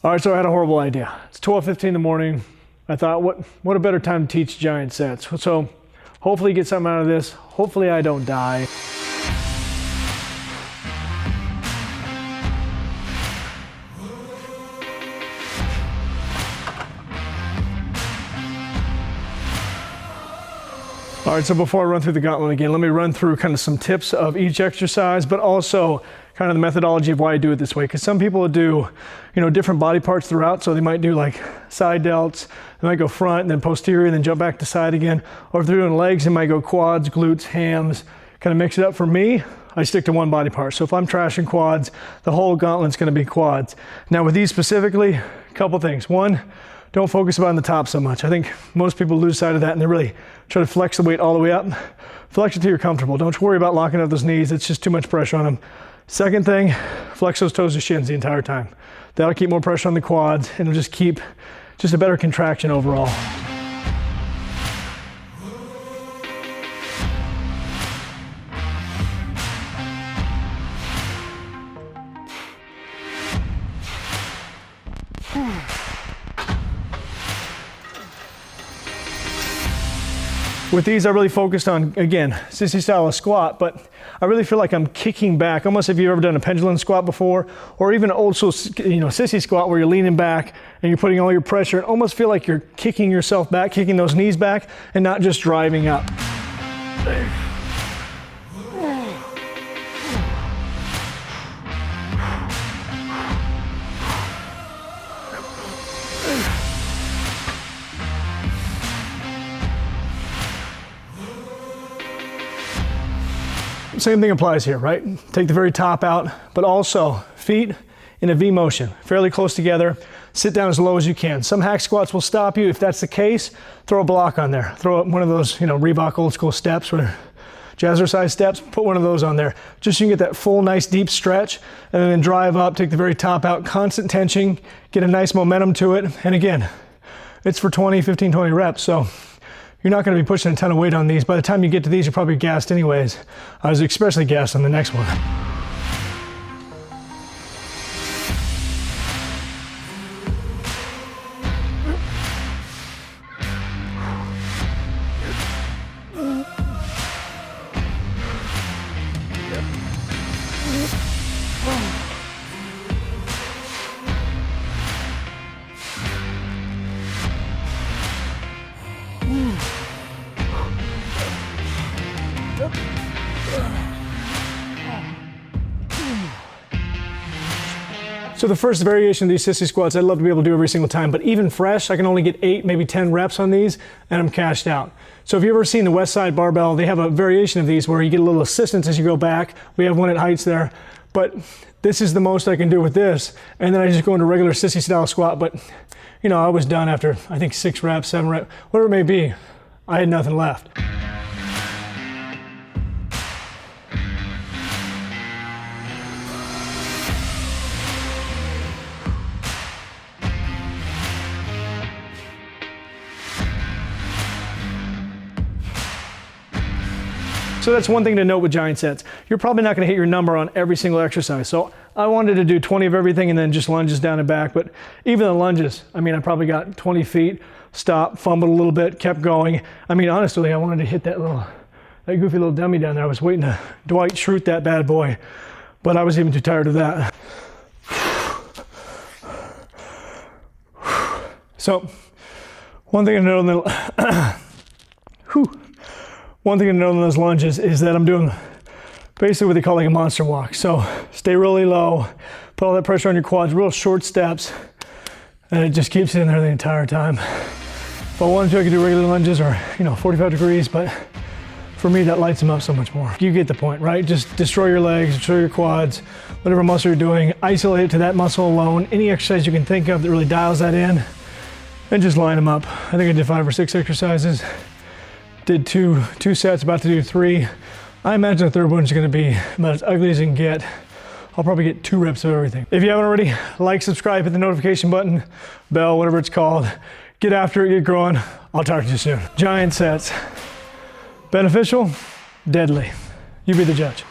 All right, so I had a horrible idea. It's 12:15 in the morning. I thought, what a better time to teach giant sets. So hopefully get something out of this. Hopefully I don't die. All right, so before I run through the gauntlet again, let me run through kind of some tips of each exercise, but also kind of the methodology of why I do it this way. Because some people do, different body parts throughout. So they might do like side delts, they might go front and then posterior and then jump back to side again. Or if they're doing legs, they might go quads, glutes, hams, kind of mix it up. For me, I stick to one body part. So if I'm trashing quads, the whole gauntlet's gonna be quads. Now with these specifically, a couple things. One, don't focus on the top so much. I think most people lose sight of that and they really try to flex the weight all the way up. Flex it till you're comfortable. Don't worry about locking up those knees. It's just too much pressure on them. Second thing, flex those toes to shins the entire time. That'll keep more pressure on the quads and it'll just keep a better contraction overall. With these, I really focused on, again, sissy style of squat, but I really feel like I'm kicking back. Almost if you've ever done a pendulum squat before, or even an old school, sissy squat where you're leaning back and you're putting all your pressure, and almost feel like you're kicking yourself back, kicking those knees back, and not just driving up. Same thing applies here, right? Take the very top out, but also feet in a V motion, fairly close together. Sit down as low as you can. Some hack squats will stop you. If that's the case, throw a block on there. Throw up one of those, Reebok old school steps or jazzercise steps. Put one of those on there. Just so you can get that full, nice, deep stretch, and then drive up, take the very top out, constant tension, get a nice momentum to it. And again, it's for 15, 20 reps. So you're not going to be pushing a ton of weight on these. By the time you get to these, you're probably gassed anyways. I was especially gassed on the next one. So the first variation of these sissy squats, I'd love to be able to do every single time, but even fresh, I can only get 8, maybe 10 reps on these, and I'm cashed out. So if you've ever seen the West Side Barbell, they have a variation of these where you get a little assistance as you go back. We have one at heights there, but this is the most I can do with this. And then I just go into regular sissy style squat, but I was done after, I think 6 reps, 7 reps, whatever it may be. I had nothing left. So that's one thing to note with giant sets. You're probably not gonna hit your number on every single exercise. So I wanted to do 20 of everything and then just lunges down and back. But even the lunges, I probably got 20 feet, stopped, fumbled a little bit, kept going. Honestly, I wanted to hit that goofy little dummy down there. I was waiting to Dwight Schrute that bad boy, but I was even too tired of that. So one thing to note on those lunges is that I'm doing basically what they call like a monster walk. So stay really low, put all that pressure on your quads, real short steps, and it just keeps it in there the entire time. If I wanted to, I could do regular lunges or 45 degrees, but for me that lights them up so much more. You get the point, right? Just destroy your legs, destroy your quads, whatever muscle you're doing, isolate it to that muscle alone. Any exercise you can think of that really dials that in, and just line them up. I think I did 5 or 6 exercises. Did two sets, about to do 3. I imagine the third one's gonna be about as ugly as it can get. I'll probably get 2 reps of everything. If you haven't already, like, subscribe, hit the notification button, bell, whatever it's called. Get after it, get growing. I'll talk to you soon. Giant sets. Beneficial, deadly. You be the judge.